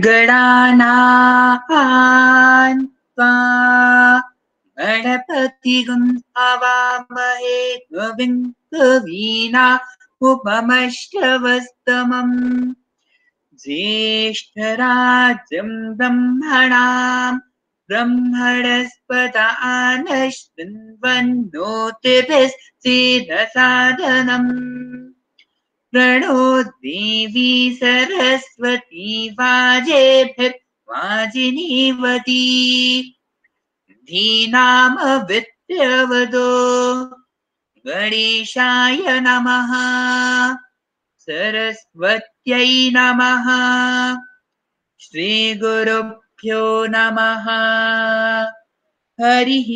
गणानां त्वा गणपतिगुं हवामहे कविं कवीनामुपमश्रवस्तमम् ज्येष्ठराजं ब्रह्मणां ब्रह्मणस्पत आनशृण्वन्नोतिभिश्चेदसादनम् प्रणो देवी सरस्वती वाजेभिर्वाजिनीवती धीनामवित्र्यवदो गणेशाय नमः सरस्वत्यै नमः श्रीगुरुभ्यो नमः हरिः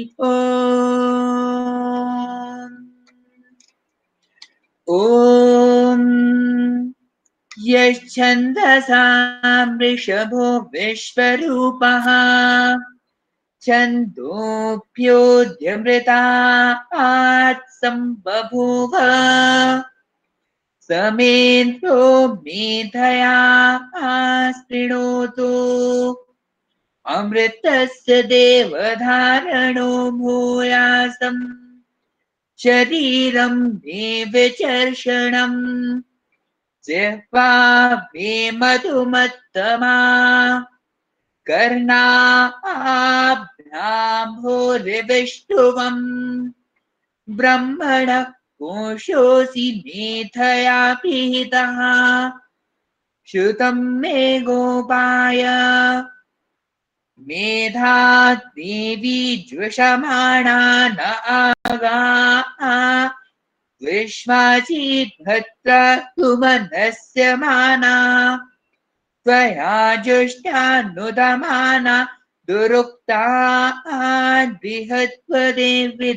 ॐ यच्छन्दसां वृषभो विश्वरूपः छन्दोऽप्योऽध्यमृतात् सम्बभूव समेन्द्रो मेधया स्पृणोतु अमृतस्य देवधारणो भूयासम् शरीरं देवचर्षणम् जिह्वा मधुमत्तमा कर्णाभ्याम्भोरिविष्टुवम् ब्रह्मणः कोशोऽसि मेधया पिहितः श्रुतं मे गोपाय मेधा देवी जुषमाणा न आगा विश्वाचिद्भद्रा सुमनस्य माना त्वया जुष्टानुदमाना दुरुक्ता बृहत्पदे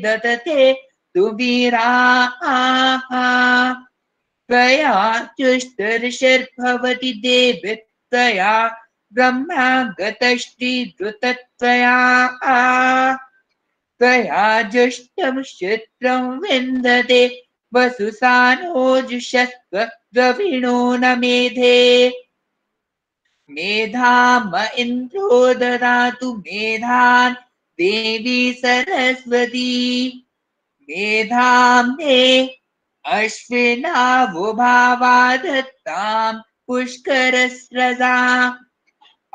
ददते तुवीराः त्वया जुष्टर्षिर्भवति देवि त्वया ब्रह्मा गतश्रीद्रुतत्वया त्वया जुष्टं क्षित्रं विन्दते वसुसानोजुषस्व द्रविणो न मेधे मेधाम इन्द्रो ददातु मेधान् देवी सरस्वती मेधां मे अश्विनावुभावा दत्तां पुष्करस्रजा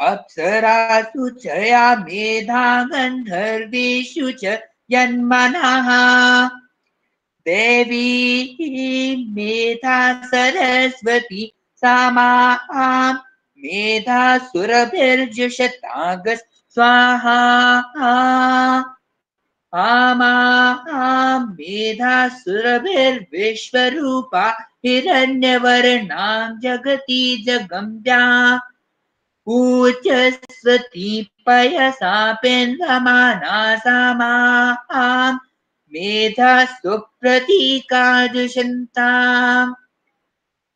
अप्सरासु च या मेधा गन्धर्वेषु च यन्मनः देवी मेधा सरस्वती सा मां मेधा सुरभिर्जुषतागः स्वाहा आमां मेधा सुरभिर्विश्वरूपा हिरण्यवर्णां जगति जगम्या पूज्यस्वती पयसा पिन्दमाना सा मां मेधा सुप्रतीकादुषन्ताम्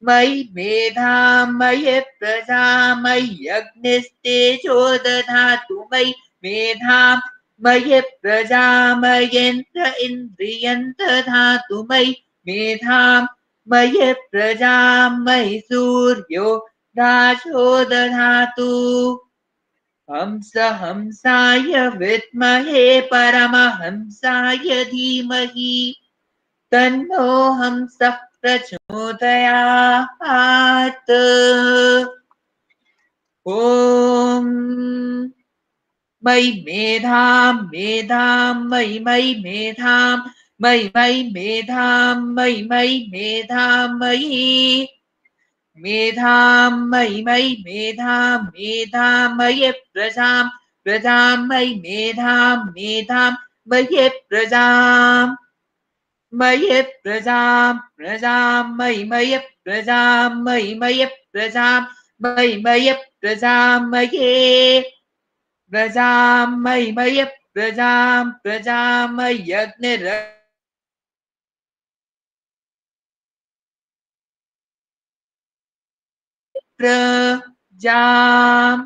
मयि मेधां मयि प्रजां मयि अग्निस्तेजो दधातु मयि मेधां मयि प्रजां मयेन्द्र इन्द्रियं दधातु मयि मेधां मयि प्रजां मयि सूर्यो राजो दधातु हंस हंसाय विद्महे परमहंसाय धीमहि तन्नो हंसः प्रचोदयात् ॐ मयि मेधां मेधां मयि मयि मेधां मयि मयि मेधां मयि मयि मेधां मयि मेधां मयि मयि मेधां मेधां मयि प्रजां प्रजां मयि मेधां मेधां मयि प्रजां मयि प्रजां प्रजां मयि मयि प्रजां मयि मयि प्रजां मयि मयि प्रजां मयि प्रजां मयि मयि प्रजां प्रजां मयि अग्निर् प्रजां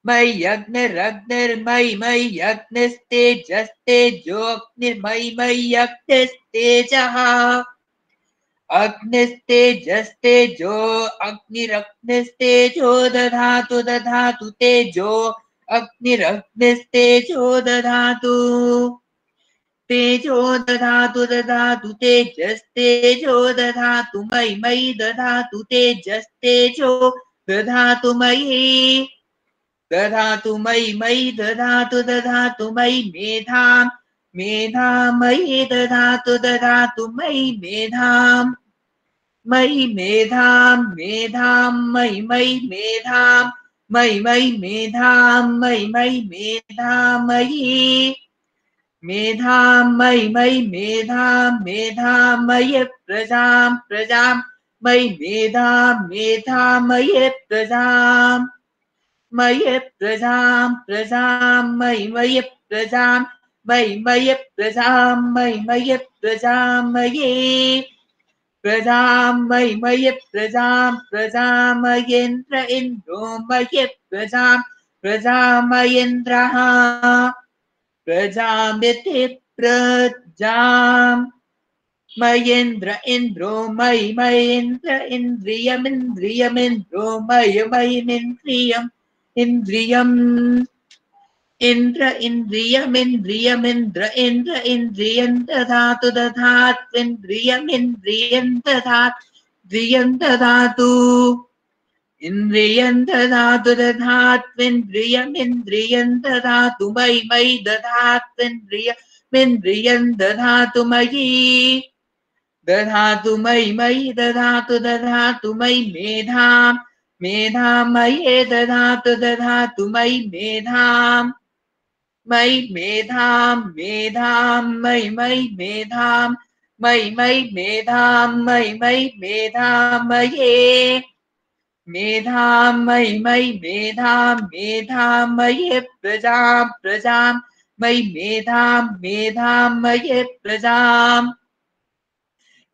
मयि अग्निरग्निर्मयि मयि अग्निस्तेजस्तेजोऽग्निर्मयि मयि अग्निस्तेजः अग्निस्तेजस्तेजो अग्निरग्निस्तेजो दधातु दधातु तेजो अग्निरग्निस्तेजो दधातु तेजो दधातु दधातु तेजस्तेजो दधातु मयि मयि दधातु तेजस्तेजो दधातु मयि दधातु मयि मयि दधातु दधातु मयि मेधाम् मेधाम् मयि दधातु दधातु मयि मेधाम् मयि मेधाम् मेधाम् मयि मयि मेधाम् मयि मयि मेधाम् मयि मयि मेधाम् मयि मेधाम् मयि मयि मेधाम् मेधाम् मयि प्रजाम् प्रजाम् मयि मेधाम् मेधाम् मयि प्रजाम् मयि प्रजाम् प्रजाम् मयि मयि प्रजाम् मयि मयि प्रजाम् मयि मयि प्रजाम् मयि प्रजाम् मयि मयि प्रजाम् प्रजाम् मयेन्द्र इन्द्रो मयि प्रजाम् प्रजामयेन्द्रः प्रजामिति प्रजाम् मयेन्द्र इन्द्रो मयि मयेन्द्र इन्द्रियमिन्द्रियमिन्द्रो मयि मयिमिन्द्रियम् इन्द्रियम् इन्द्र इन्द्रियमिन्द्रियमिन्द्र इन्द्र इन्द्रियम् दधातु दधात्विन्द्रियमिन्द्रियम् दधात्विन्द्रियम् दधातु इन्द्रियम् दधातु दधात्विन्द्रियमिन्द्रियम् दधातु मयि मयि दधात्विन्द्रियमिन्द्रियम् दधातु मयि दधातु मयि मयि दधातु दधातु मयि मेधाम् मेधाम् मयि दधातु दधातु मयि मेधाम् मयि मेधाम् मेधाम् मयि मयि मेधाम् मयि मयि मेधाम् मयि मयि मेधाम् मयि मेधाम् मयि मयि मेधाम् मेधाम् मयि प्रजाम् प्रजाम् मयि मेधाम् मेधाम् मयि प्रजाम्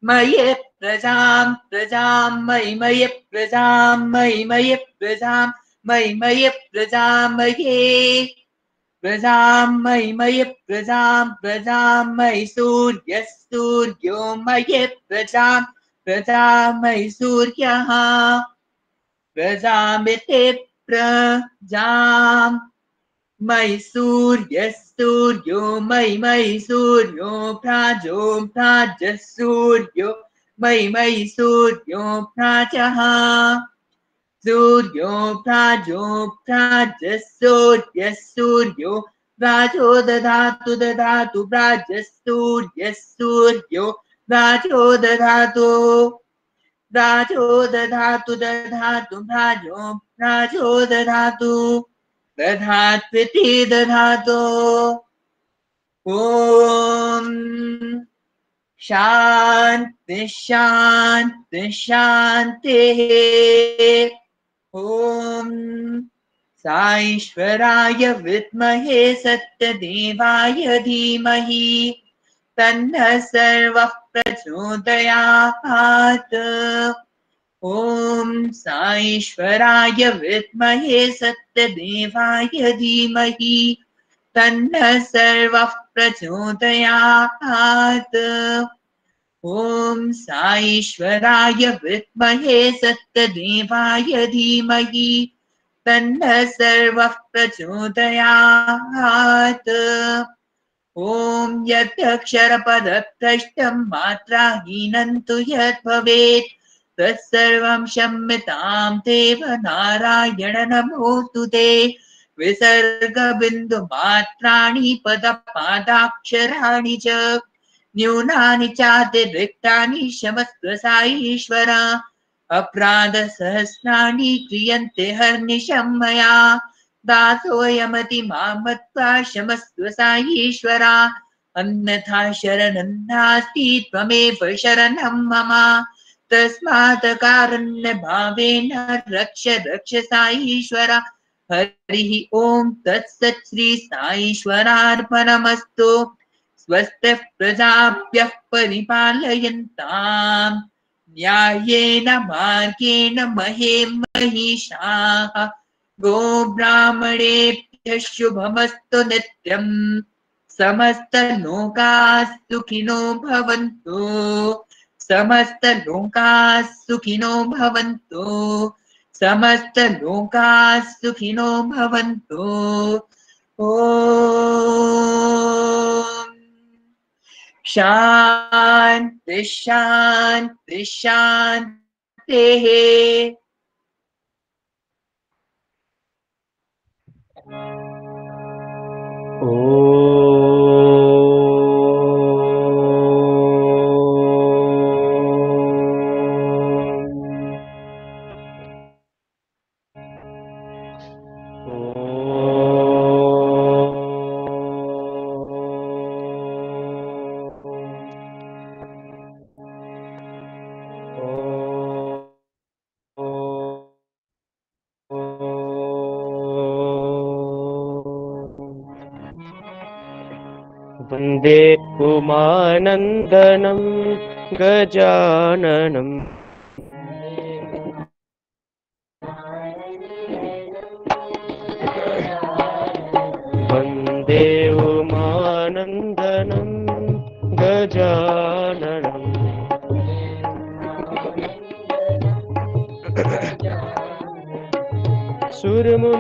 मयि प्रजाम् प्रजाम् मयि मयि प्रजाम् मयि मयि प्रजाम् मयि मयि प्रजाम् मयि प्रजाम् मयि मयि प्रजाम् प्रजाम् मयि सूर्यः सूर्यो मयि प्रजाम् प्रजाम् मयि सूर्यः प्रजामिति प्रजाम् मयि सूर्यः सूर्यो मयि मयि सूर्यो प्राजो प्राजः सूर्यो मयि मयि सूर्यो प्राजः सूर्यो प्राजो प्राजः सूर्यः सूर्यो प्राजो दधातु दधातु प्राजः सूर्यः सूर्यो प्राजो दधातु प्राजो दधातु दधातु प्राजो दधातु दधात्विति दधातु ॐ शान्ति शान्ति शान्तिः ॐ साईश्वराय विद्महे सत्यदेवाय धीमहि तन्नः सर्वः प्रचोदयात् ॐ साईश्वराय विद्महे सत्यदेवाय धीमहि तन्नः सर्वः प्रचोदयात् ॐ साईश्वराय विद्महे सत्यदेवाय धीमहि तन्नः सर्वः प्रचोदयात् ॐ यद्यक्षरपदभ्रष्टं मात्राहीनं तु यद् भवेत् तत्सर्वं क्षम्यतां देव नारायण नमोऽस्तु ते विसर्गबिन्दुमात्राणि पदपादाक्षराणि च न्यूनानि चातिरिक्तानि क्षमस्व साईश्वर अपराधसहस्राणि क्रियन्ते हर्निशं मया दासोऽयमति मां मत्वा क्षमस्व साईश्वर अन्यथा शरणं नास्ति त्वमेव शरणं मम तस्मात् कारुण्यभावेन रक्ष रक्ष साईश्वर हरिः ॐ तत्सत् श्री साईश्वरार्पणमस्तु स्वस्तिः प्रजाभ्यः परिपालयन्ताम् न्याय्येन मार्गेण महे महिषाः गो ब्राह्मणेभ्यः शुभमस्तु नित्यम् समस्तलोकाः सुखिनो भवन्तु समस्तलोकाः सुखिनो भवन्तु समस्तलोकाः सुखिनो भवन्तु ॐ शान्ति शान्ति शान्तिः वन्दे उमानन्दनं गजाननं वन्दे उमानन्दनं गजाननं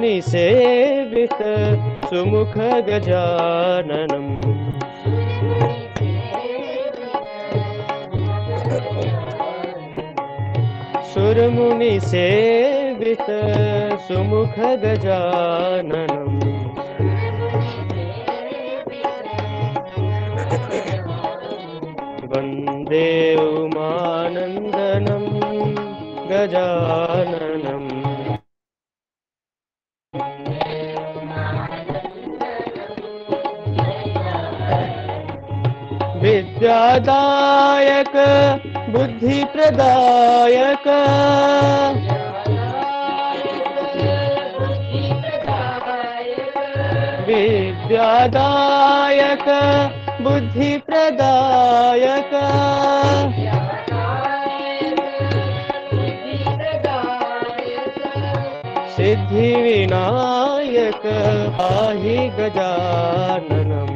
सुरमुनिसेवित सुमुख गजाननम् सुरमुनिसेवित सुमुख गजाननम् वन्दे उमानन्दनं गजाननम् विद्यादायक बुद्धिप्रदायक विद्यादायक बुद्धिप्रदायक सिद्धिविनायक पाहि गजाननम्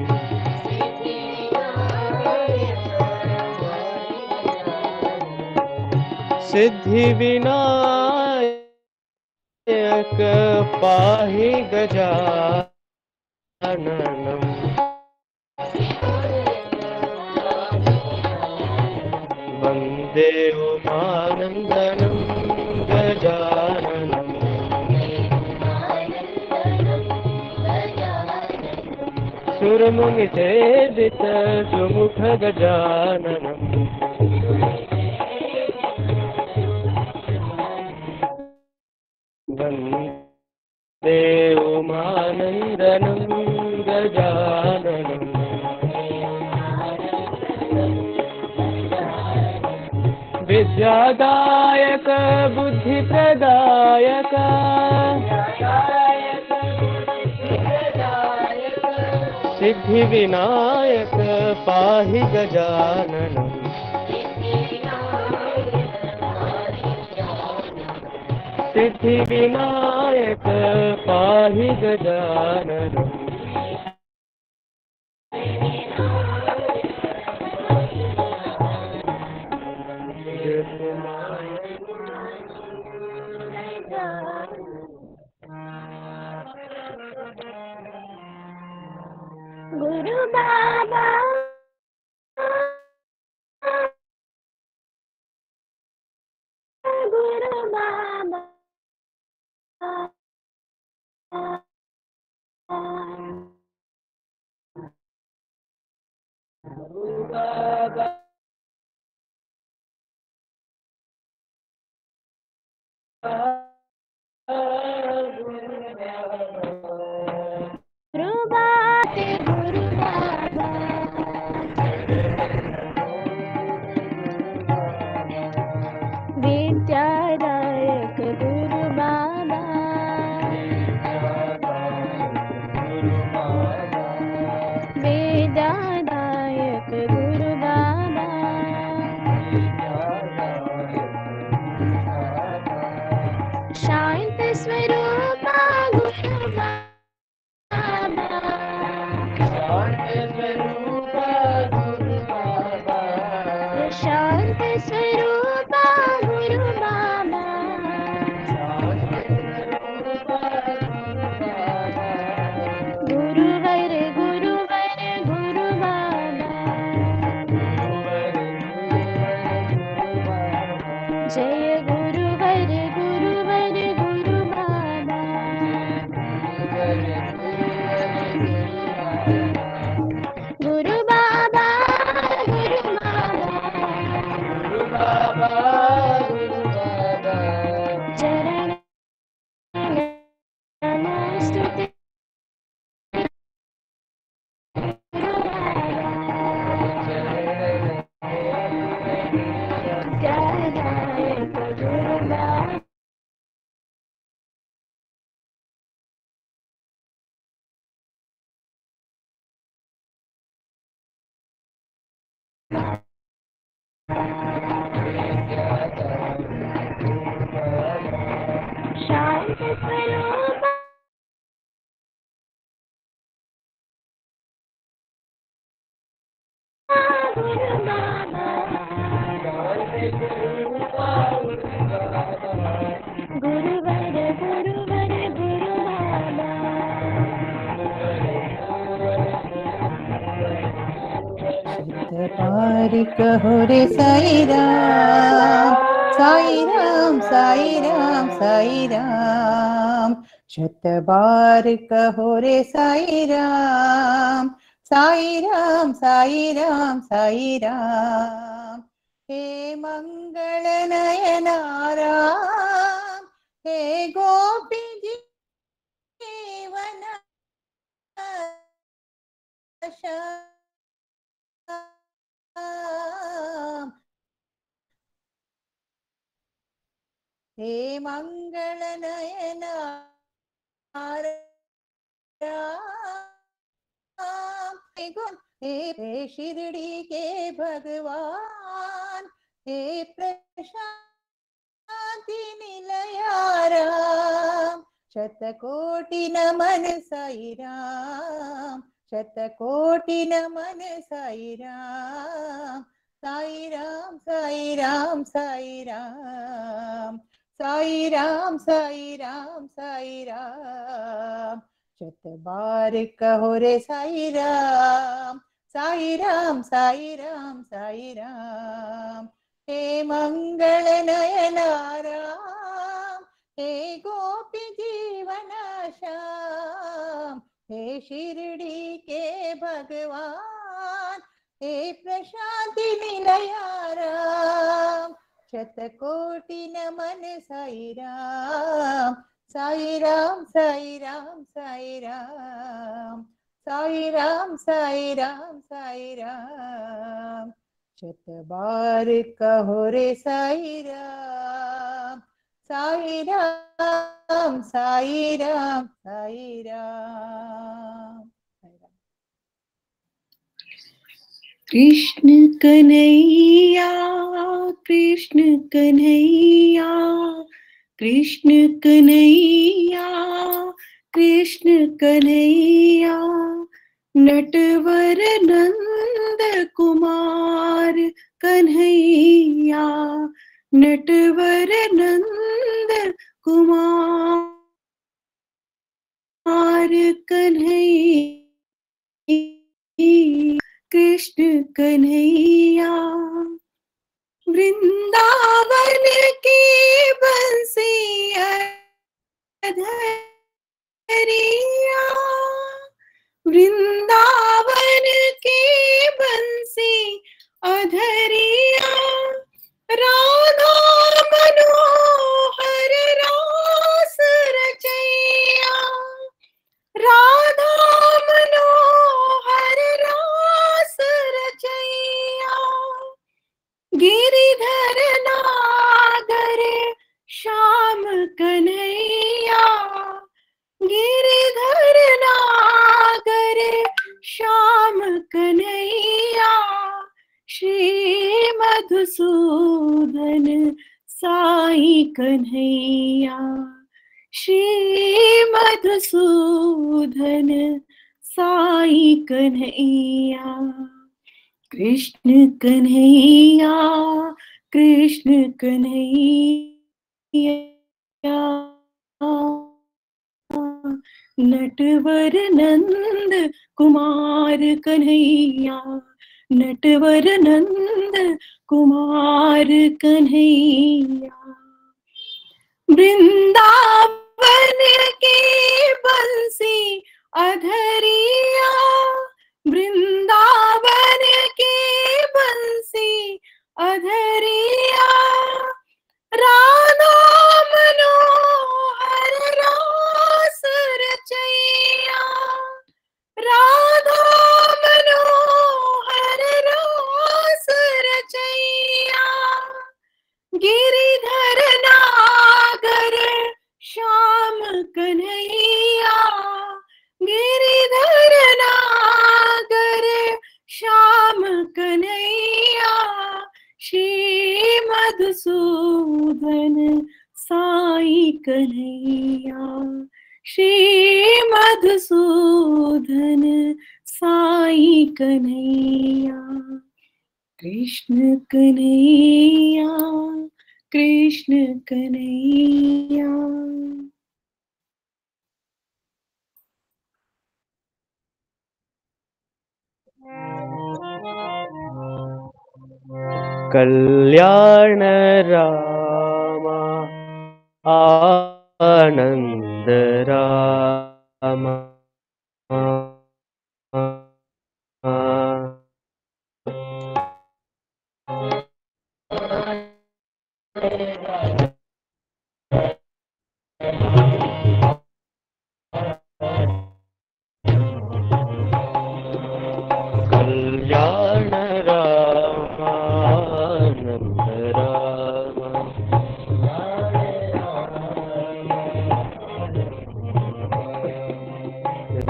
सिद्धिविनायक पाहि गजाननम् वन्दे उमानन्दनं गजाननम् सुरमुनिसेवित सुमुख गजाननम् वन्दे उमानन्दनं गजाननम् विद्यादायक बुद्धिप्रदायक सिद्धिविनायक पाहि गजाननम् सिद्धिविनायक पाहि गजाननम् गुरु बाबा गुरु बाबा गुरु बाबा गुरु बाबा शांत स्वरूप गुरु बाबा गुरुवर गुरुवर गुरु बाबा शतबार कहो रे साई राम साई राम साई राम साई राम। शतबार कहो रे साई राम साई राम साई राम साई राम। हे मंगल नयना राम हे गोपी जीवन श्याम। हे मंगल नयना राम हे शिरडी के भगवान हे प्रशांति निलया राम। शतकोटि नमन साई राम शतकोटि नमन साई राम साई राम साई राम साई राम साई राम साई राम साई राम। शतबार कहो रे साई राम साई राम साई राम साई राम। हे मंगल नयना राम हे गोपी जीवन श्याम हे शिरडी के भगवान हे प्रशांति निलया राम। शतकोटि नमन साई राम साई राम साई राम साई राम साई राम साई राम साई राम। शतबार कहो रे साई राम साई राम साई राम साई राम। कृष्ण कन्हैया कृष्ण कन्हैया कृष्ण कन्हैया कृष्ण कन्हैया नटवर नंद कुमार कन्हैया नटवर नंद कुमार कन्हैया कृष्ण कन्हैया। वृंदावन की बंसिया धरिया वृंदावन की बंसी अधरिया राधा मनोहर रास रचैया राधा मनोहर रास रचैया गिरिधर नागर श्याम कन्हैया गिरिधर नागर श्याम कन्हैया श्री मधुसूदन साई कन्हैया श्री मधुसूदन साई कन्हैया। कृष्ण कन्हैया कृष्ण कन्हैया नटवर नंद कुमार कन्हैया नटवर नंद कुमार कन्हैया। वृंदावन की बंसी अधरिया वृंदावन की बंसी अधरिया राधा मनोहर रास रचैया राधा मनोहर रास रचैया गिरिधर नागर श्याम कन्हैया गिरिधर नागर कन्हैया श्री मधुसूदन साई कन्हैया कृष्ण कन्हैया कृष्ण कन्हैया। कल्याण रामा आनंद रामा कल्याण रामा आनंद रामा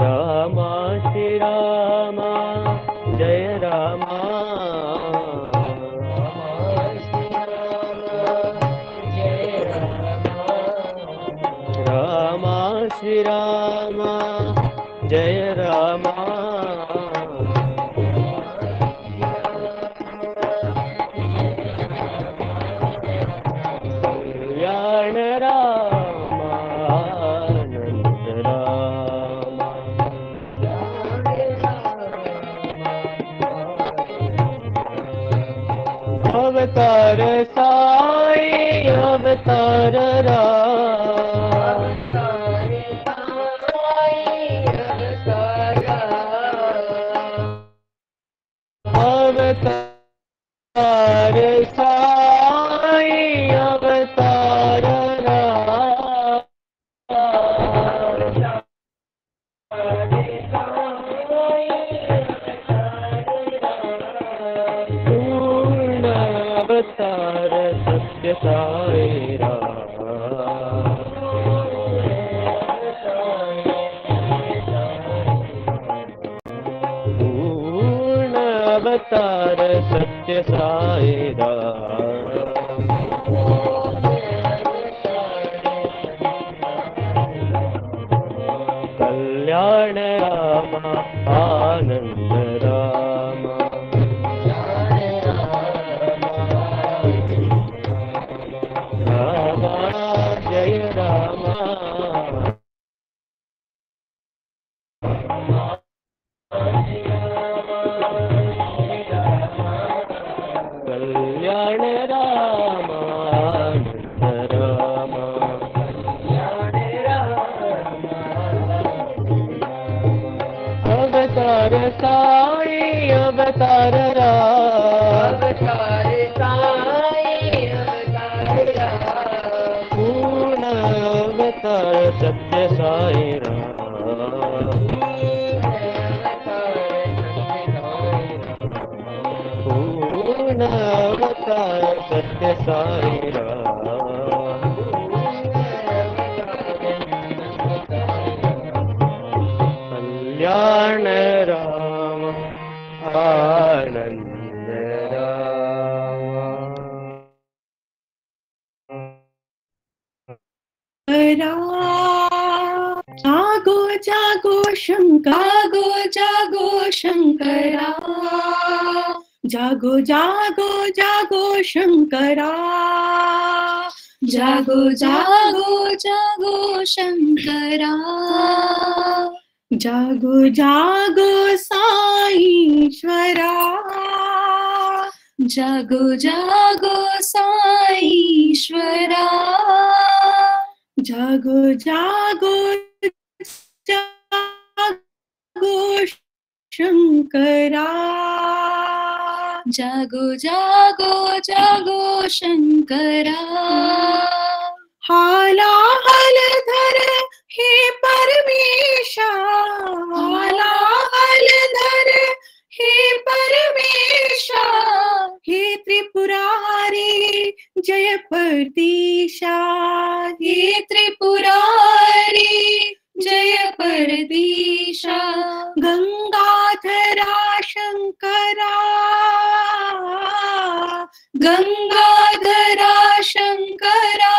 रामा श्री रामा जय रामा रामा श्री रामा जय रामा कल्याण रामा आनंद रामा अवतार साई अवतार राम अवतार साई अवतार राम पूर्ण अवतार सत्य साई राम पूर्ण अवतार सत्य साई राम कल्याण रामा आनंद रामा रामा जय रामा कल्याण रामा आनंद रामा अवतार साई अवतार राम पूर्ण अवतार सत्य साई राम पूर्ण अवतार सत्य साई राम कल्याण राम आनंद राम जागो जागो शंकरा जागो शंकरा जागो जागो जागो शंकरा जागो जागो जागो शंकरा जागो जागो साईश्वरा जागो जागो साईश्वरा जागो जागो जागो शंकरा जागो जागो जागो शंकरा हालाहल धर हे परमेशा हालाहल धर हे परमेशा हे त्रिपुरारी जय परदीशा हे त्रिपुरारी जय परदीशा गंगाधरा शंकरा गंगाधरा शंकरा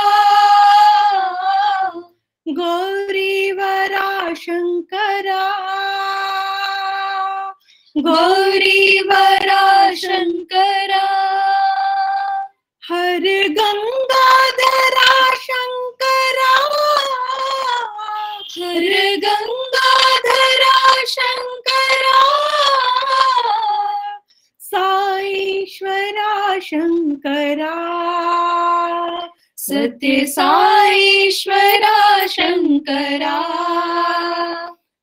गौरी वरा शंकरा, हर गंगाधरा शंकरा, हर गंगाधरा शंकरा, साईश्वरा शंकरा, सत्य साईश्वरा शंकरा,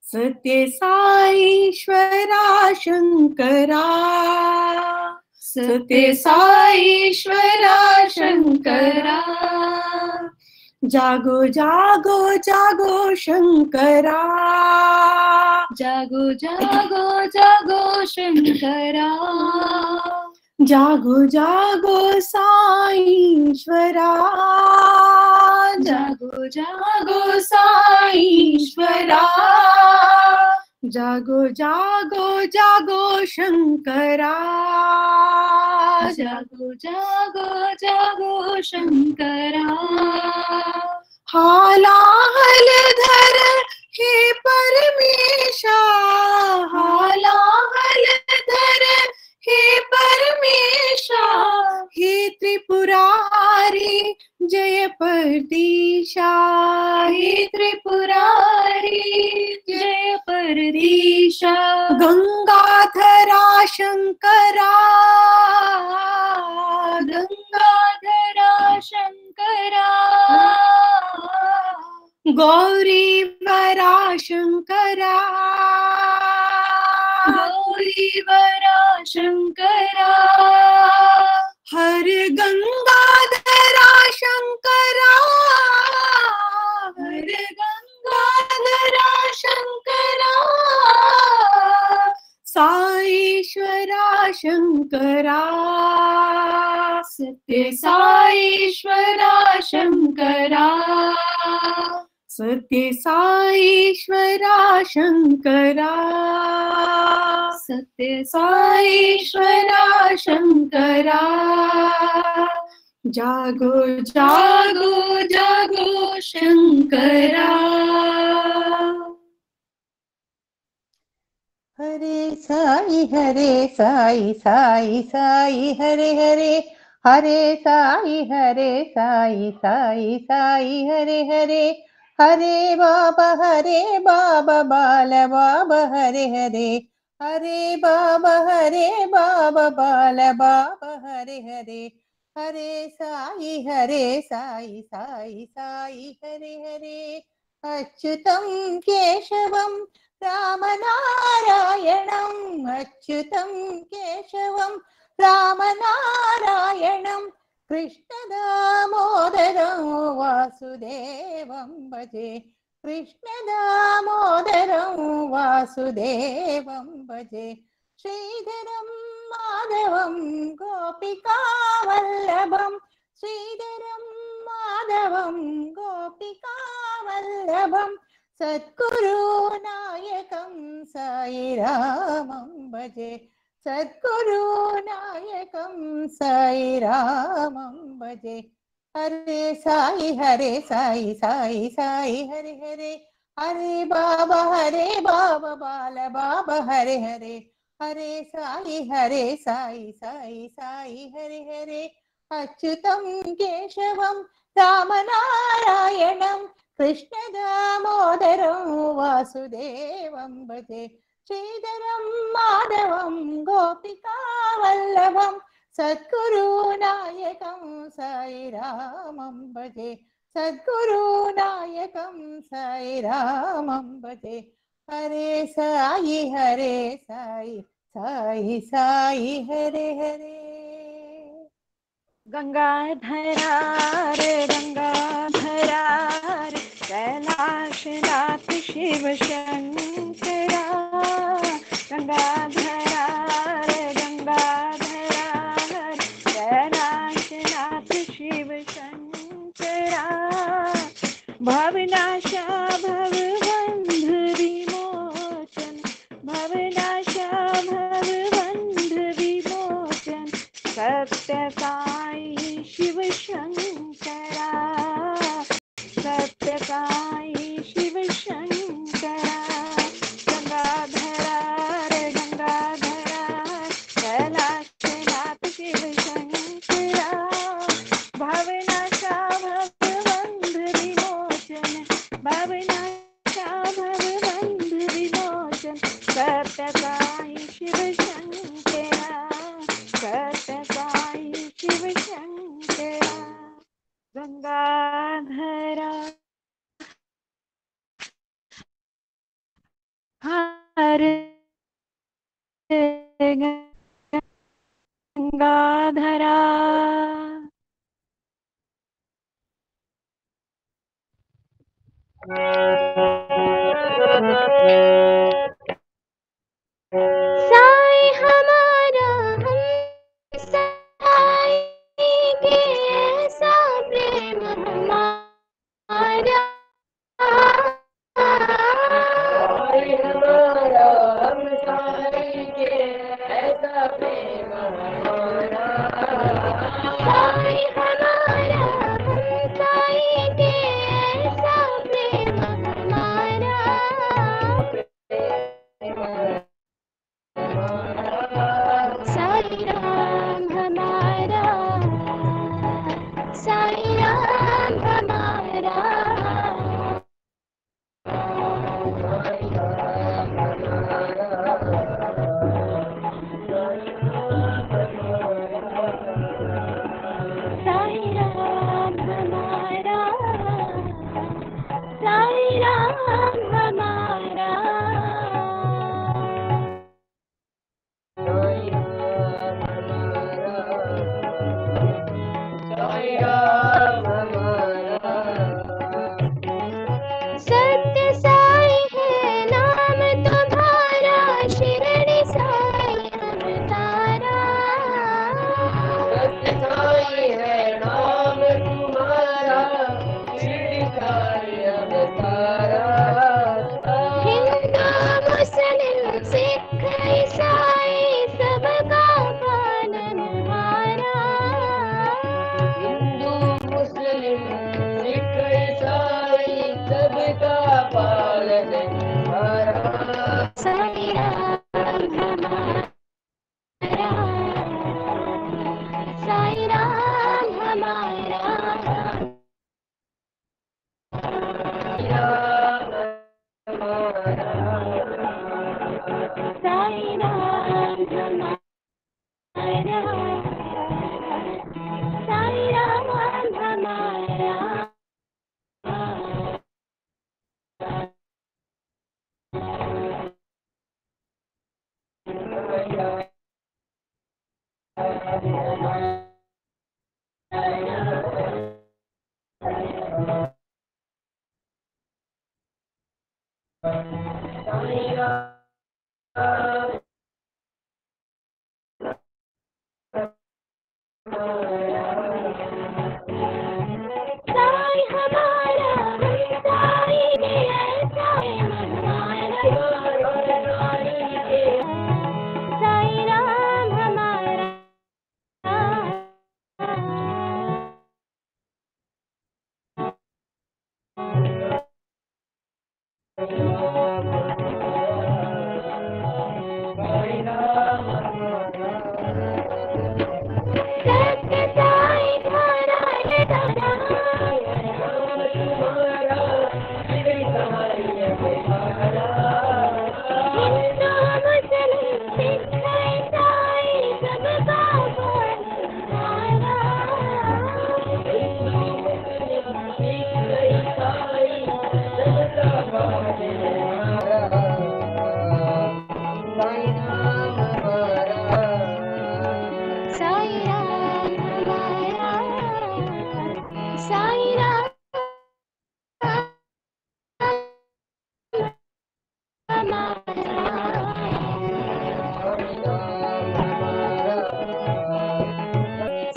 सत्य साईश्वरा शंकरा, सत्य साईश्वरा शंकरा, जागो जागो जागो शंकरा, जागो जागो जागो शंकरा, जागो जागो साईश्वरा, जागो जागो साईश्वरा, जागो जागो जागो शंकरा, जागो जागो जागो शंकरा, हालाहल धर हे परमेशा, हालाहल धर हे परमेशा, हे त्रिपुरारी जय परदीशा, हे त्रिपुरारी जय परदीशा, गंगाधरा शंकरा, गंगाधरा शंकरा, गौरी वरा शंकरा, गौरी वरा शंकरा, हर गंगाधरा शंकरा, हर गंगाधरा शंकरा, साईश्वरा शंकरा, सत्य साईश्वरा शंकरा, सत्य साईश्वरा शंकरा, सत्य साईश्वरा शंकरा, जागो जागो जागो शंकरा। हरे साई साई साई हरे हरे, हरे साई साई साई हरे हरे, हरे बाबा बाल बाबा हरे हरे, हरे बाबा बाल बाबा हरे हरे, हरे साई साई साई हरे हरे, अच्युतं केशवं रामनारायणम्, अच्युतं केशवं रामनारायणं, कृष्णदामोदरं वासुदेवं भजे, कृष्णदामोदरं वासुदेवं भजे, श्रीधरं माधवं गोपिकावल्लभं, श्रीधरं माधवं गोपिकावल्लभं, सद्गुरुनायकं साईरामं भजे, सद्गुरुनायकं साईरामं भजे, हरे साई साई साई हरे हरे, हरे बाबा बाल बाबा हरे हरे, हरे साई साई साई हरे हरे, अच्युतं केशवं रामनारायणं, कृष्णदामोदरं वासुदेवं भजे, श्रीधरं माधवं गोपिकावल्लभं, सद्गुरुनायकं साईरामं भजे, सद्गुरुनायकं साईरामं भजे, हरे साई साई साई हरे हरे। गंगाधरा रे गंगाधरा रे, कैलाशनाथ शिव शंकरा, गंगाधरा रे गंगाधरा रे, कैलाशनाथ शिव शंकरा, भवनाशा भवबंध विमोचन, भवनाशा भवबंध विमोचन, सत्य साई शिव शंकरा, सत्य साई शिव शंकरा, गंगाधरा रे शिव शंकरा सत्य साई शिव शंकरा गंगाधरा हरे गंगाधरा साई हमारा हम साई के ऐसा प्रेम हमारा साई हमारा हम साई के ऐसा प्रेम हमारा साई हमारा हम साई के ऐसा प्रेम हमारा साई राम हमारा साई राम हमारा साई राम हमारा साई राम हमारा सत्य साई है नाम तुम्हारा शिरडी साई अवतारा सत्य साई है नाम तुम्हारा शिरडी साई अवतारा हिंदू मुस्लिम सिख ईसाई सबका पालनहारा हिंदू मुस्लिम सिख ईसाई सबका पालनहारा साई राम हमारा साई राम हमारा साई राम हमारा साई राम हमारा साई हमारा साई के ऐसा साई राम हमारा सत्य साई धारा है धारा हिंदू मुस्लिम सिख ईसाई सबका पालनहारा साई राम हमारा साई राम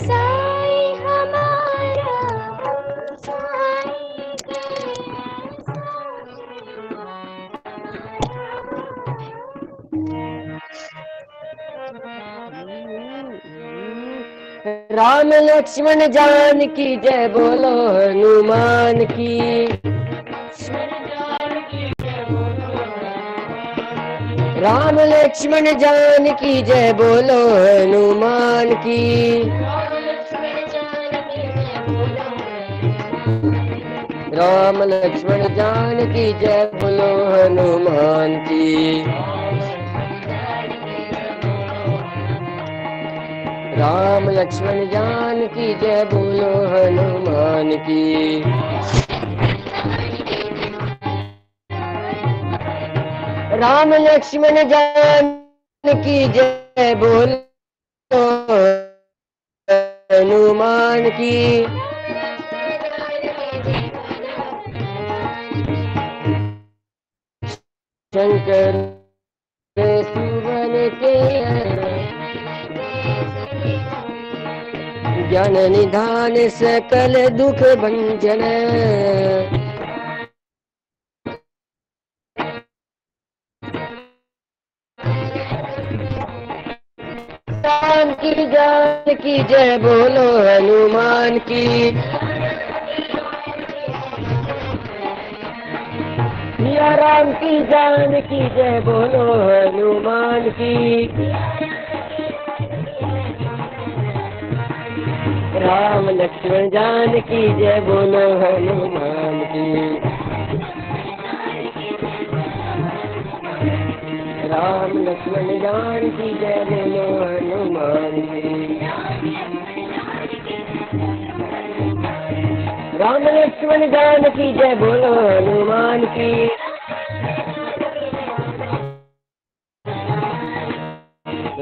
साई हमारा राम लक्ष्मण जान की जय बोलो हनुमान की। राम लक्ष्मण जान की जय बोलो हनुमान की। राम लक्ष्मण जान की जय बोलो हनुमान की। राम लक्ष्मण जान की जय बोलो हनुमान की। राम लक्ष्मण जान की जय बोलो हनुमान की। शंकर सुवन के ज्ञान निधान सकल दुख भंजन। राम की जान की जय बोलो हनुमान की। सिया राम की जान की जय बोलो हनुमान की। राम लक्ष्मण जान की जय बोलो हनुमान की। राम लक्ष्मण जान की जय बोलो हनुमान की। राम लक्ष्मण जान की जय बोलो हनुमान की।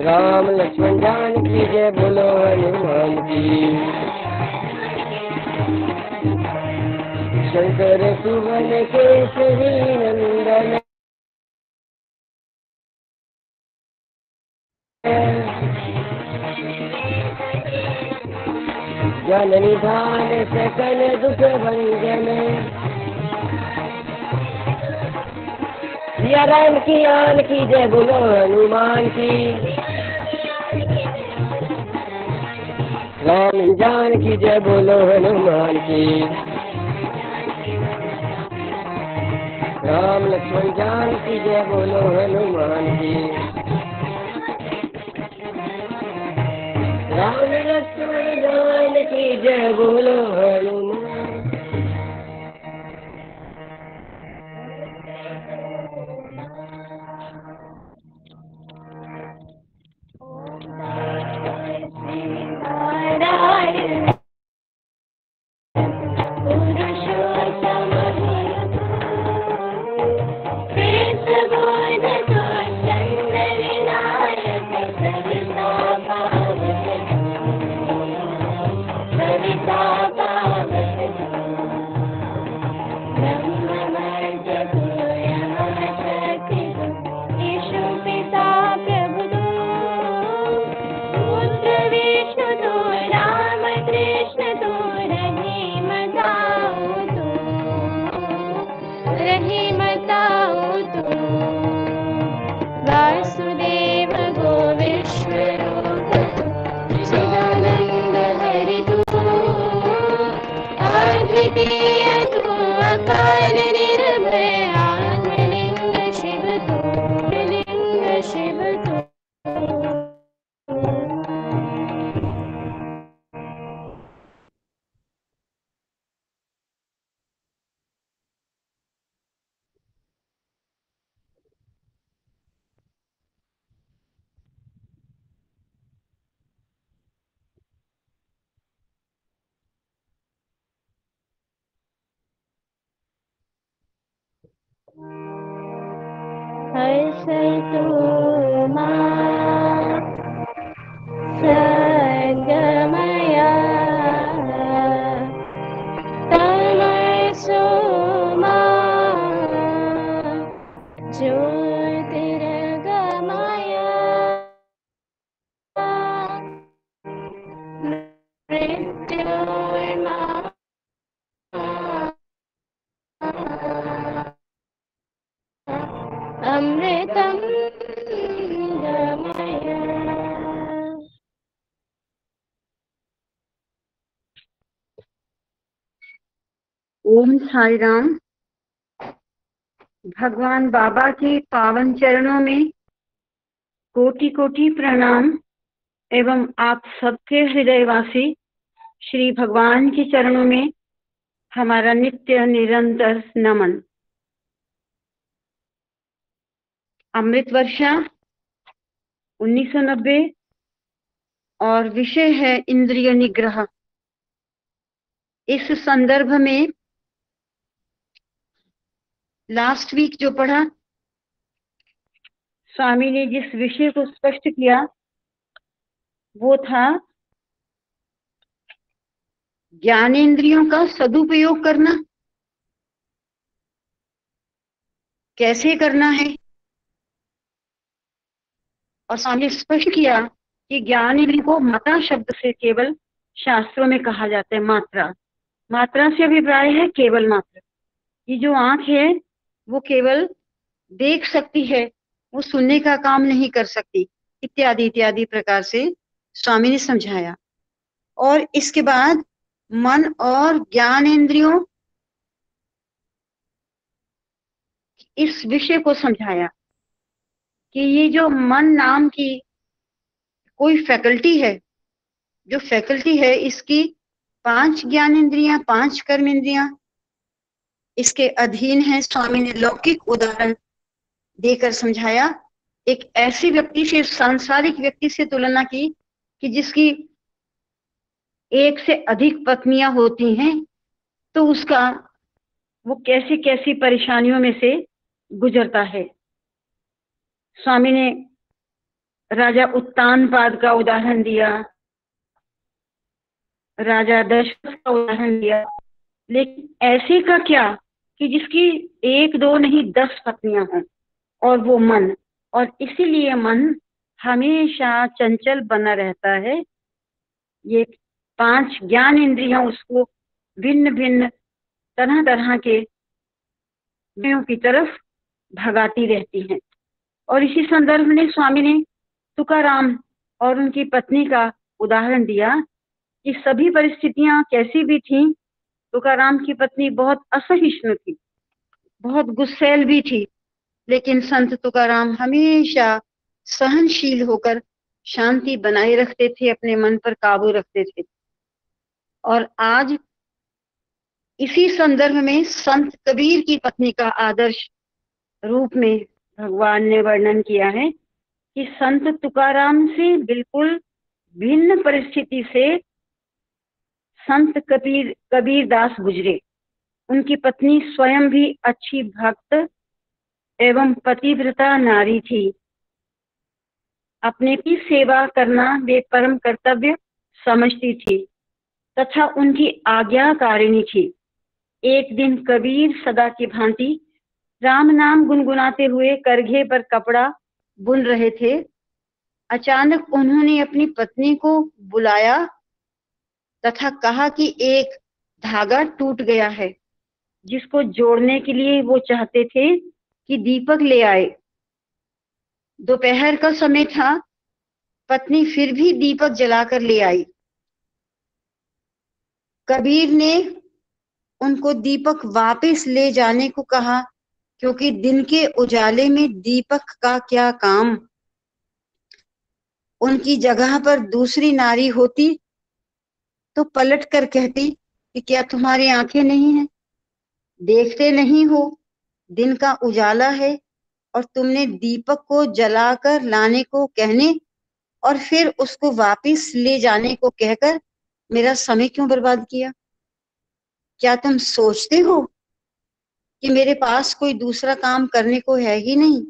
राम लक्ष्मण जान की जय बोलो हनुमान की। शंकर सुवन केसरी नंदन। ज्ञान निधान सकल दुख भंजन। सिया राम की आन की जय बोलो हनुमान की। राम जान की जय बोलो हनुमान की। राम लक्ष्मण जान की जय बोलो हनुमान की। राम लक्ष्मण जान की जय बोलो हनुमान। अमृतम गमय। ओम साई राम। भगवान बाबा के पावन चरणों में कोटि कोटि प्रणाम एवं आप सबके हृदयवासी श्री भगवान के चरणों में हमारा नित्य निरंतर नमन। अमृत वर्षा 1990 और विषय है इंद्रिय निग्रह। इस संदर्भ में लास्ट वीक जो पढ़ा, स्वामी ने जिस विषय को स्पष्ट किया वो था ज्ञानेंद्रियों का सदुपयोग करना। कैसे करना है? और स्वामी ने स्पष्ट किया कि ज्ञानेंद्रियों को मात्रा शब्द से केवल शास्त्रों में कहा जाता है। मात्रा, मात्रा से अभिप्राय है केवल मात्र। ये जो आंख है वो केवल देख सकती है, वो सुनने का काम नहीं कर सकती, इत्यादि इत्यादि प्रकार से स्वामी ने समझाया। और इसके बाद मन और ज्ञानेंद्रियों, इस विषय को समझाया कि ये जो मन नाम की कोई फैकल्टी है, जो फैकल्टी है इसकी 5 ज्ञानेंद्रियां, 5 कर्मेंद्रियां इसके अधीन है। स्वामी ने लौकिक उदाहरण देकर समझाया। एक ऐसे व्यक्ति से, सांसारिक व्यक्ति से तुलना की कि जिसकी 1 से अधिक पत्नियां होती हैं, तो उसका वो कैसी कैसी परेशानियों में से गुजरता है। स्वामी ने राजा उत्तानपाद का उदाहरण दिया, राजा दशरथ का उदाहरण दिया। लेकिन ऐसे का क्या कि जिसकी 1 2 नहीं 10 पत्नियां हों, और वो मन, और इसीलिए मन हमेशा चंचल बना रहता है। ये 5 ज्ञान इंद्रियां उसको भिन्न भिन्न तरह तरह के विषयों की तरफ भगाती रहती हैं। और इसी संदर्भ में स्वामी ने तुकाराम और उनकी पत्नी का उदाहरण दिया कि सभी परिस्थितियां कैसी भी थीं, तुकाराम की पत्नी बहुत असहिष्णु थी, बहुत गुस्सैल भी थी, लेकिन संत तुकाराम हमेशा सहनशील होकर शांति बनाए रखते थे, अपने मन पर काबू रखते थे। और आज इसी संदर्भ में संत कबीर की पत्नी का आदर्श रूप में भगवान ने वर्णन किया है कि संत तुकाराम से बिल्कुल भिन्न परिस्थिति से संत कबीरदास गुजरे। उनकी पत्नी स्वयं भी अच्छी भक्त एवं पतिव्रता नारी थी। अपने की सेवा करना वे परम कर्तव्य समझती थी तथा उनकी आज्ञाकारिणी थी। एक दिन कबीर सदा की भांति राम नाम गुनगुनाते हुए करघे पर कपड़ा बुन रहे थे। अचानक उन्होंने अपनी पत्नी को बुलाया तथा कहा कि एक धागा टूट गया है, जिसको जोड़ने के लिए वो चाहते थे कि दीपक ले आए। दोपहर का समय था, पत्नी फिर भी दीपक जलाकर ले आई। कबीर ने उनको दीपक वापस ले जाने को कहा, क्योंकि दिन के उजाले में दीपक का क्या काम। उनकी जगह पर दूसरी नारी होती तो पलट कर कहती कि क्या तुम्हारी आंखें नहीं हैं, देखते नहीं हो दिन का उजाला है, और तुमने दीपक को जलाकर लाने को कहने और फिर उसको वापस ले जाने को कहकर मेरा समय क्यों बर्बाद किया? क्या तुम सोचते हो कि मेरे पास कोई दूसरा काम करने को है ही नहीं?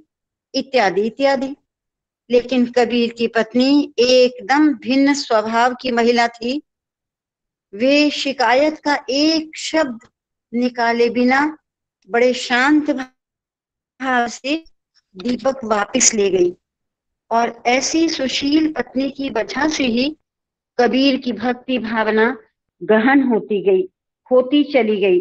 इत्यादि इत्यादि। लेकिन कबीर की पत्नी एकदम भिन्न स्वभाव की महिला थी। वे शिकायत का एक शब्द निकाले बिना बड़े शांत भाव से दीपक वापस ले गई। और ऐसी सुशील पत्नी की वजह से ही कबीर की भक्ति भावना गहन होती चली गई,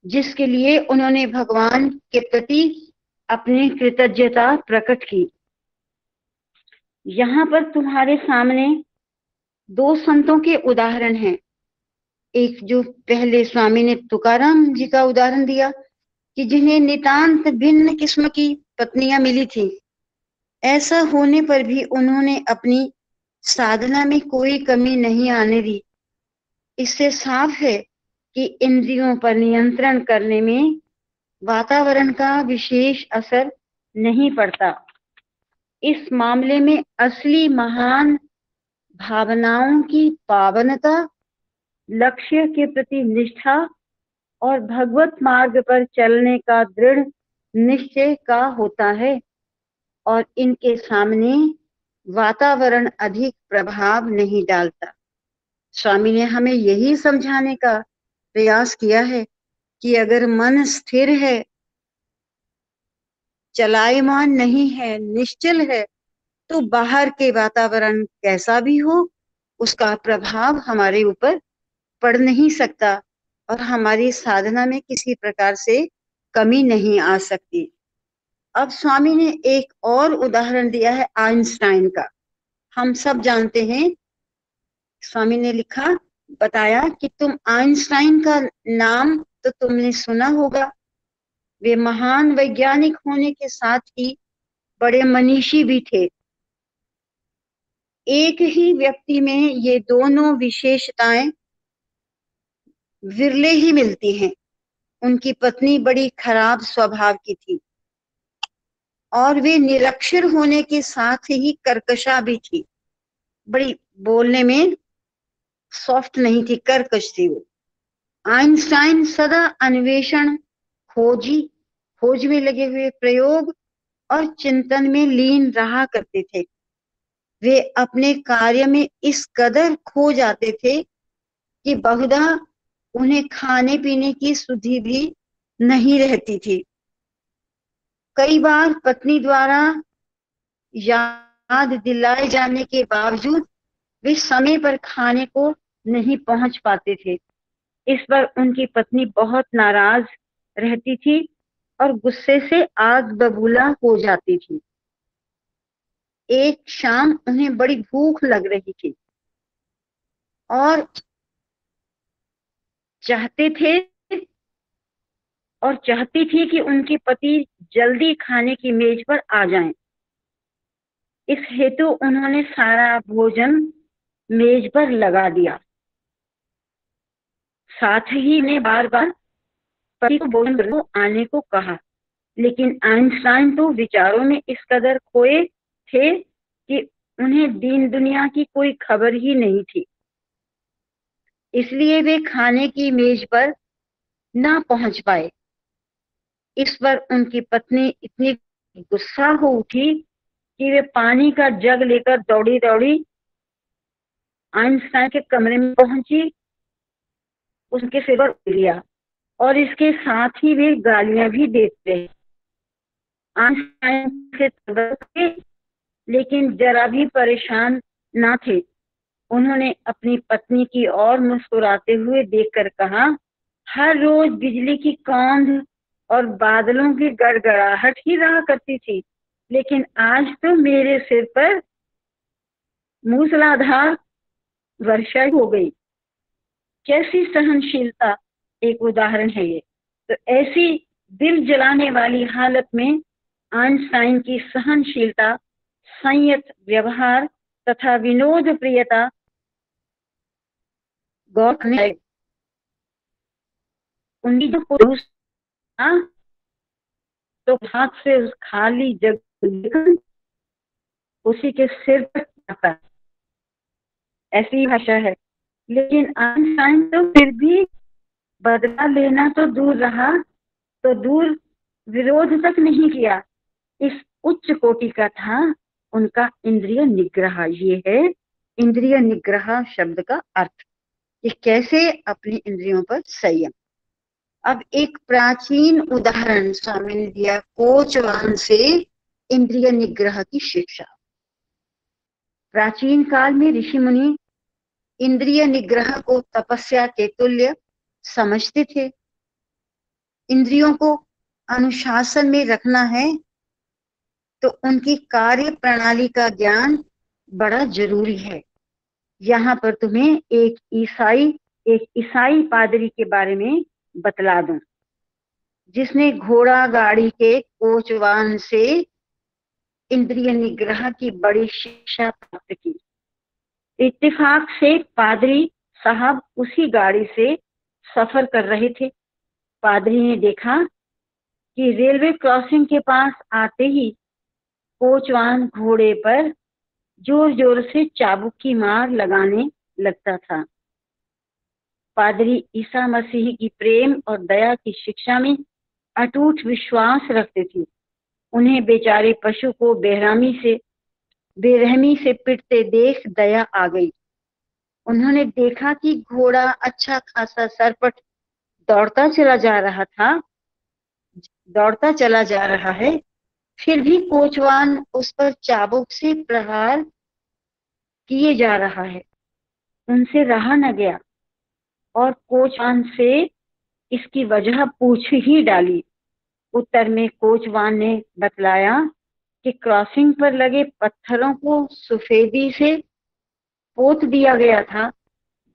जिसके लिए उन्होंने भगवान के प्रति अपनी कृतज्ञता प्रकट की। यहाँ पर तुम्हारे सामने 2 संतों के उदाहरण हैं। एक जो पहले स्वामी ने तुकाराम जी का उदाहरण दिया कि जिन्हें नितांत भिन्न किस्म की पत्नियां मिली थी, ऐसा होने पर भी उन्होंने अपनी साधना में कोई कमी नहीं आने दी। इससे साफ है कि इंद्रियों पर नियंत्रण करने में वातावरण का विशेष असर नहीं पड़ता। इस मामले में असली महान भावनाओं की पावनता, लक्ष्य के प्रति निष्ठा और भगवत मार्ग पर चलने का दृढ़ निश्चय का होता है, और इनके सामने वातावरण अधिक प्रभाव नहीं डालता। स्वामी ने हमें यही समझाने का प्रयास किया है कि अगर मन स्थिर है, चलायमान नहीं है, निश्चल है, तो बाहर के वातावरण कैसा भी हो, उसका प्रभाव हमारे ऊपर पड़ नहीं सकता और हमारी साधना में किसी प्रकार से कमी नहीं आ सकती। अब स्वामी ने एक और उदाहरण दिया है आइंस्टाइन का। हम सब जानते हैं, स्वामी ने लिखा, बताया कि तुम आइंस्टाइन का नाम तो तुमने सुना होगा। वे महान वैज्ञानिक होने के साथ ही बड़े मनीषी भी थे। एक ही व्यक्ति में ये दोनों विशेषताएं विरले ही मिलती हैं। उनकी पत्नी बड़ी खराब स्वभाव की थी और वे निरक्षर होने के साथ ही कर्कशा भी थी। बड़ी बोलने में सॉफ्ट नहीं थी, कर्कश थी वो। आइंस्टाइन सदा अन्वेषण, खोज में लगे हुए, प्रयोग और चिंतन में लीन रहा करते थे। वे अपने कार्य में इस कदर खो जाते थे कि बहुधा उन्हें खाने पीने की सुधि भी नहीं रहती थी। कई बार पत्नी द्वारा याद दिलाए जाने के बावजूद वे समय पर खाने को नहीं पहुंच पाते थे। इस पर उनकी पत्नी बहुत नाराज रहती थी और गुस्से से आग बबूला हो जाती थी। एक शाम उन्हें बड़ी भूख लग रही थी और चाहती थी कि उनके पति जल्दी खाने की मेज पर आ जाएं। इस हेतु उन्होंने सारा भोजन मेज पर लगा दिया। साथ ही ने बार बार पति को भोजन को आने को कहा, लेकिन आइंस्टाइन तो विचारों में इस कदर खोए थे कि उन्हें दीन दुनिया की कोई खबर ही नहीं थी। इसलिए वे खाने की मेज पर ना पहुंच पाए। इस पर उनकी पत्नी इतनी गुस्सा हो उठी कि वे पानी का जग लेकर दौड़ी दौड़ी आइंस्टाइन के कमरे में पहुंची, उसके सिर पर लिया और इसके साथ ही वे गालियां भी देते रहे। आइंस्टाइन से थे, लेकिन जरा भी परेशान ना थे। उन्होंने अपनी पत्नी की ओर मुस्कुराते हुए देखकर कहा, हर रोज बिजली की कौंध और बादलों की गड़गड़ाहट ही रहा करती थी, लेकिन आज तो मेरे सिर पर मूसलाधार वर्षा हो गई। कैसी सहनशीलता, एक उदाहरण है ये। तो ऐसी दिल जलाने वाली हालत में आइंस्टाइन की सहनशीलता, संयत व्यवहार तथा विनोद प्रियता गौर करने उनकी जो तो हाथ से उस खाली जगह उसी के सिर पर आता, ऐसी भाषा है। लेकिन आइंस्टाइन तो फिर भी बदला लेना तो दूर रहा, तो दूर विरोध तक नहीं किया। इस उच्च कोटि का था उनका इंद्रिय निग्रह। ये है इंद्रिय निग्रह शब्द का अर्थ, कि कैसे अपनी इंद्रियों पर संयम। अब एक प्राचीन उदाहरण स्वामी ने दिया कोचवान से इंद्रिय निग्रह की शिक्षा। प्राचीन काल में ऋषि मुनि इंद्रिय निग्रह को तपस्या के तुल्य समझते थे। इंद्रियों को अनुशासन में रखना है तो उनकी कार्य प्रणाली का ज्ञान बड़ा जरूरी है। यहाँ पर तुम्हें एक ईसाई पादरी के बारे में बतला दूं, जिसने घोड़ा गाड़ी के कोचवान से इंद्रिय निग्रह की बड़ी शिक्षा प्राप्त की। इत्तेफाक से पादरी साहब उसी गाड़ी से सफर कर रहे थे। पादरी ने देखा कि रेलवे क्रॉसिंग के पास आते ही कोचवान घोड़े पर जोर जोर से चाबुक की मार लगाने लगता था। पादरी ईसा मसीह की प्रेम और दया की शिक्षा में अटूट विश्वास रखते थे। उन्हें बेचारे पशु को बेरहमी से पिटते देख दया आ गई। उन्होंने देखा कि घोड़ा अच्छा खासा सरपट दौड़ता चला जा रहा है, फिर भी कोचवान उस पर चाबुक से प्रहार किए जा रहा है। उनसे रहा न गया और कोचवान से इसकी वजह पूछ ही डाली। उत्तर में कोचवान ने बतलाया कि क्रॉसिंग पर लगे पत्थरों को सफेदी से पोत दिया गया था।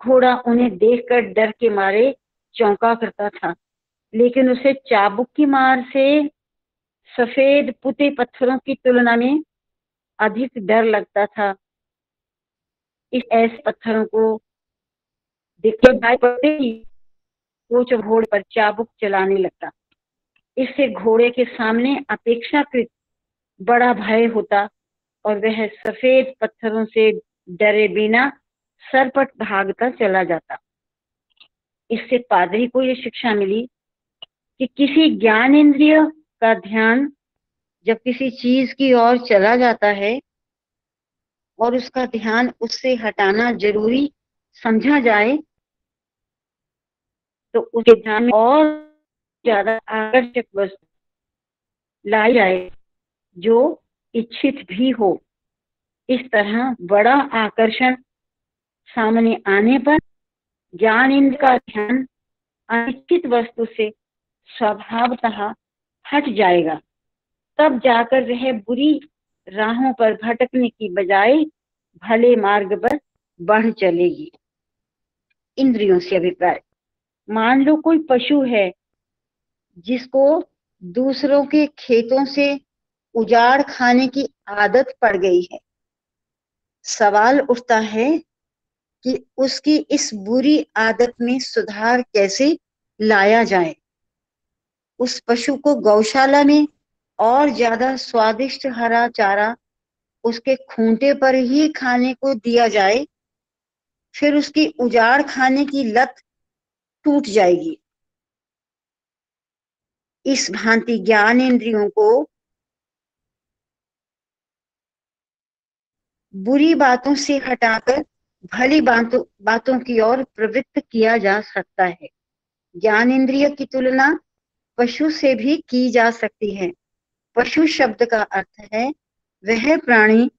घोड़ा उन्हें देखकर डर के मारे चौंका करता था, लेकिन उसे चाबुक की मार से सफेद पुते पत्थरों की तुलना में अधिक डर लगता था। इस ऐसे पत्थरों को देखकर भाई पड़ते ही कोच घोड़े पर चाबुक चलाने लगा। इससे घोड़े के सामने अपेक्षाकृत बड़ा भय होता और वह सफेद पत्थरों से डरे बिना सरपट भागता चला जाता। इससे पादरी को यह शिक्षा मिली कि किसी ज्ञान इंद्रिय का ध्यान जब किसी चीज की ओर चला जाता है और उसका ध्यान उससे हटाना जरूरी समझा जाए तो उसके ध्यान में और ज्यादा आकर्षक वस्तु लाई जाए जो इच्छित भी हो। इस तरह बड़ा आकर्षण सामने आने पर ज्ञान इंद्र का ध्यान अनिश्चित वस्तु से स्वभावतः हट जाएगा। तब जाकर वह बुरी राहों पर भटकने की बजाय भले मार्ग पर बढ़ चलेगी। इंद्रियों से अभिप्राय, मान लो कोई पशु है जिसको दूसरों के खेतों से उजाड़ खाने की आदत पड़ गई है। सवाल उठता है कि उसकी इस बुरी आदत में सुधार कैसे लाया जाए। उस पशु को गौशाला में और ज्यादा स्वादिष्ट हरा चारा उसके खूंटे पर ही खाने को दिया जाए, फिर उसकी उजाड़ खाने की लत टूट जाएगी। इस भांति ज्ञान इंद्रियों को बुरी बातों से हटाकर भली बातों की ओर प्रवृत्त किया जा सकता है। ज्ञान इंद्रिय की तुलना पशु से भी की जा सकती है। पशु शब्द का अर्थ है वह प्राणी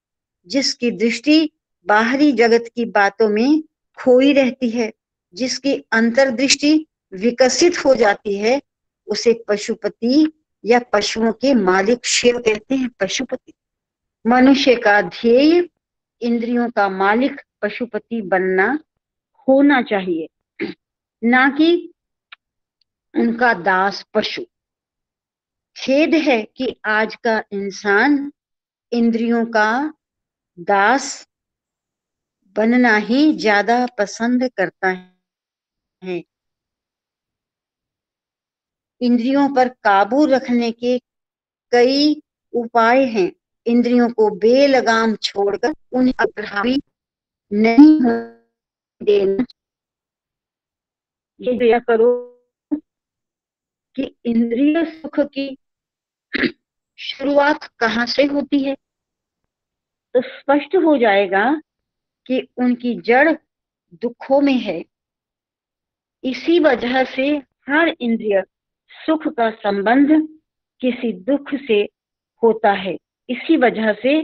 जिसकी दृष्टि बाहरी जगत की बातों में खोई रहती है, जिसकी अंतर्दृष्टि विकसित हो जाती है, उसे पशुपति या पशुओं के मालिक शिव कहते हैं। पशुपति। मनुष्य का ध्येय इंद्रियों का मालिक पशुपति बनना होना चाहिए, ना कि उनका दास पशु। खेद है कि आज का इंसान इंद्रियों का दास बनना ही ज्यादा पसंद करता है। इंद्रियों पर काबू रखने के कई उपाय हैं। इंद्रियों को बेलगाम छोड़कर उन्हें अग्राही नहीं होने देना। ये दया करो कि इंद्रिय सुख की शुरुआत कहाँ से होती है, तो स्पष्ट हो जाएगा कि उनकी जड़ दुखों में है। इसी वजह से हर इंद्रिय सुख का संबंध किसी दुख से होता है। इसी वजह से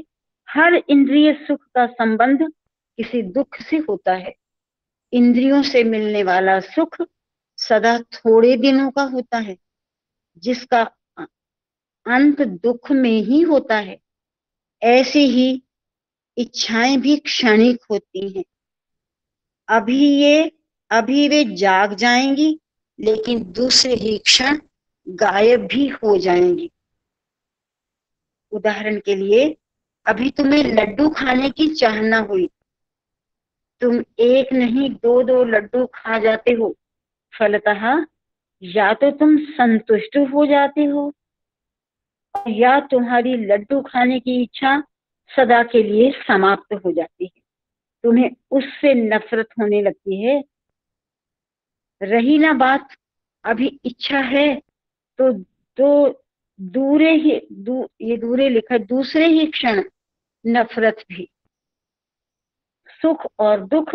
हर इंद्रिय सुख का संबंध किसी दुख से होता है। इंद्रियों से मिलने वाला सुख सदा थोड़े दिनों का होता है, जिसका अंत दुख में ही होता है। ऐसी ही इच्छाएं भी क्षणिक होती हैं। अभी वे जाग जाएंगी, लेकिन दूसरे ही क्षण गायब भी हो जाएंगी। उदाहरण के लिए, अभी तुम्हें लड्डू खाने की चाहना हुई, तुम एक नहीं दो लड्डू खा जाते हो। फलतः या तो तुम संतुष्ट हो जाते हो या तुम्हारी लड्डू खाने की इच्छा सदा के लिए समाप्त हो जाती है, तुम्हें उससे नफरत होने लगती है। रही ना बात अभी इच्छा है तो दूरे ही ये दूरे लिखा है, दूसरे ही क्षण नफरत भी। सुख और दुख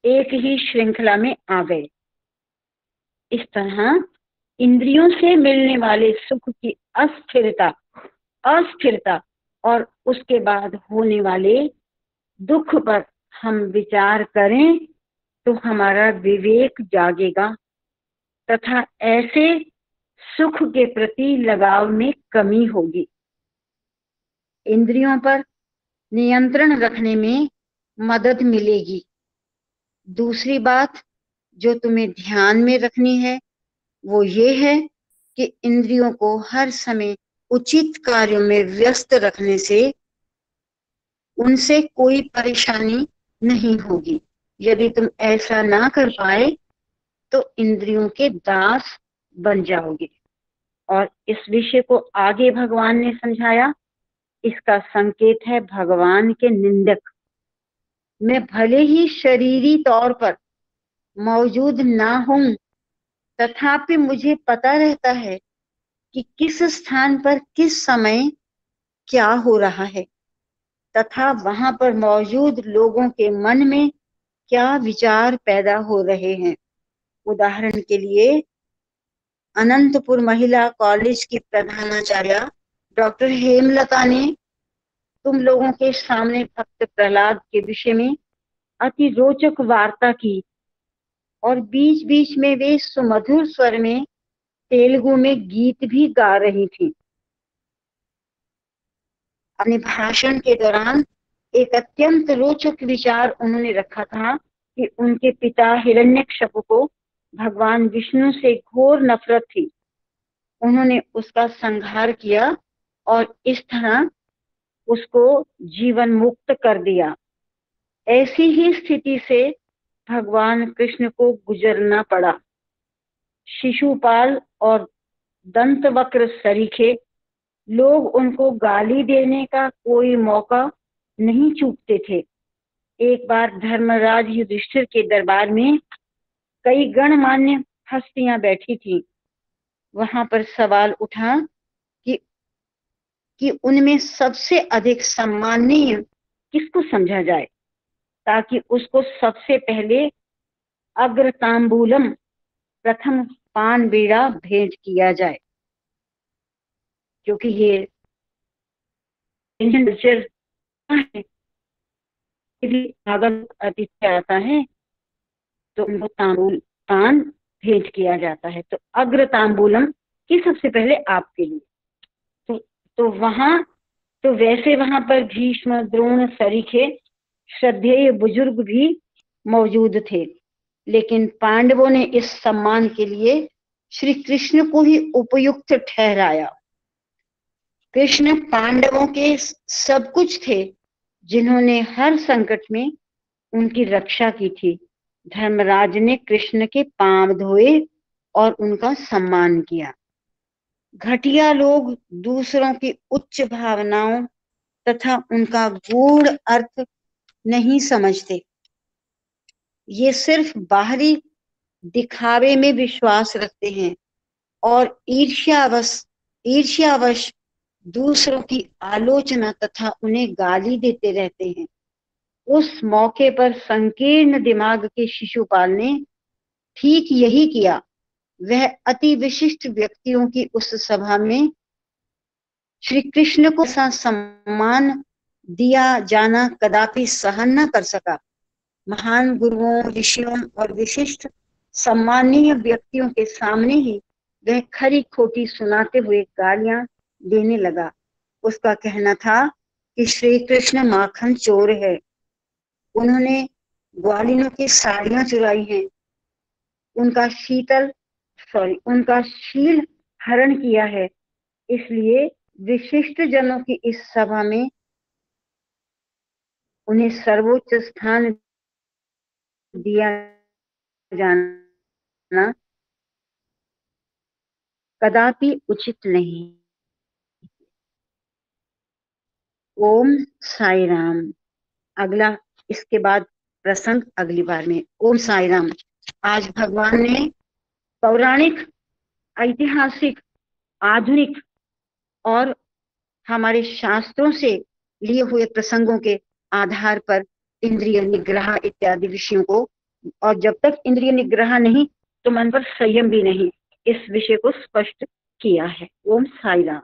एक ही श्रृंखला में आ गए। इस तरह इंद्रियों से मिलने वाले सुख की अस्थिरता और उसके बाद होने वाले दुख पर हम विचार करें तो हमारा विवेक जागेगा तथा ऐसे सुख के प्रति लगाव में कमी होगी। इंद्रियों पर नियंत्रण रखने में मदद मिलेगी। दूसरी बात जो तुम्हें ध्यान में रखनी है वो ये है कि इंद्रियों को हर समय उचित कार्यों में व्यस्त रखने से उनसे कोई परेशानी नहीं होगी। यदि तुम ऐसा ना कर पाए तो इंद्रियों के दास बन जाओगे। और इस विषय को आगे भगवान ने समझाया। इसका संकेत है भगवान के निंदक। मैं भले ही शरीरी तौर पर मौजूद ना हूं, तथापि मुझे पता रहता है कि किस स्थान पर किस समय क्या हो रहा है तथा वहां पर मौजूद लोगों के मन में क्या विचार पैदा हो रहे हैं। उदाहरण के लिए अनंतपुर महिला कॉलेज की प्रधानाचार्य डॉक्टर हेमलता ने तुम लोगों के सामने भक्त प्रहलाद के विषय में अति रोचक वार्ता की और बीच बीच में वे सुमधुर स्वर में तेलुगु में गीत भी गा रही थी। अपने भाषण के दौरान एक अत्यंत रोचक विचार उन्होंने रखा था कि उनके पिता हिरण्यकश्यप को भगवान विष्णु से घोर नफरत थी। उन्होंने उसका संहार किया और इस तरह उसको जीवन मुक्त कर दिया। ऐसी ही स्थिति से भगवान कृष्ण को गुजरना पड़ा। शिशुपाल और दंतवक्र सरीखे लोग उनको गाली देने का कोई मौका नहीं चूकते थे। एक बार धर्मराज युधिष्ठिर के दरबार में कई गणमान्य हस्तियां बैठी थी। वहां पर सवाल उठा कि उनमें सबसे अधिक सम्माननीय किसको समझा जाए ताकि उसको सबसे पहले अग्रतांबूलम प्रथम पान बीड़ा भेंट किया जाए। क्योंकि ये इंडियन कल्चर है, अगर अतिथि आता है तो उनको पान भेंट किया जाता है। तो अग्रतांबूलम की सबसे पहले आपके लिए। तो वैसे वहां पर भीष्म द्रोण सरीखे श्रद्धेय बुजुर्ग भी मौजूद थे, लेकिन पांडवों ने इस सम्मान के लिए श्री कृष्ण को ही उपयुक्त ठहराया। कृष्ण पांडवों के सब कुछ थे जिन्होंने हर संकट में उनकी रक्षा की थी। धर्मराज ने कृष्ण के पांव धोए और उनका सम्मान किया। घटिया लोग दूसरों की उच्च भावनाओं तथा उनका गूढ़ अर्थ नहीं समझते। ये सिर्फ बाहरी दिखावे में विश्वास रखते हैं और ईर्ष्यावश दूसरों की आलोचना तथा उन्हें गाली देते रहते हैं। उस मौके पर संकीर्ण दिमाग के शिशुपाल ने ठीक यही किया। वह अति विशिष्ट व्यक्तियों की उस सभा में श्री कृष्ण को ऐसा सम्मान दिया जाना कदापि सहन न कर सका। महान गुरुओं, ऋषियों और विशिष्ट सम्मानीय व्यक्तियों के सामने ही वह खरी खोटी सुनाते हुए गालियां देने लगा। उसका कहना था कि श्री कृष्ण माखन चोर है, उन्होंने ग्वालिनों की साड़ियां चुराई हैं, उनका शील हरण किया है। इसलिए विशिष्ट जनों की इस सभा में उन्हें सर्वोच्च स्थान दिया जाना कदापि उचित नहीं। ओम साई राम। अगला इसके बाद प्रसंग अगली बार में। ओम साई राम। आज भगवान ने पौराणिक, ऐतिहासिक, आधुनिक और हमारे शास्त्रों से लिए हुए प्रसंगों के आधार पर इंद्रिय निग्रह इत्यादि विषयों को, और जब तक इंद्रिय निग्रह नहीं तो मन पर संयम भी नहीं, इस विषय को स्पष्ट किया है। ओम साई राम।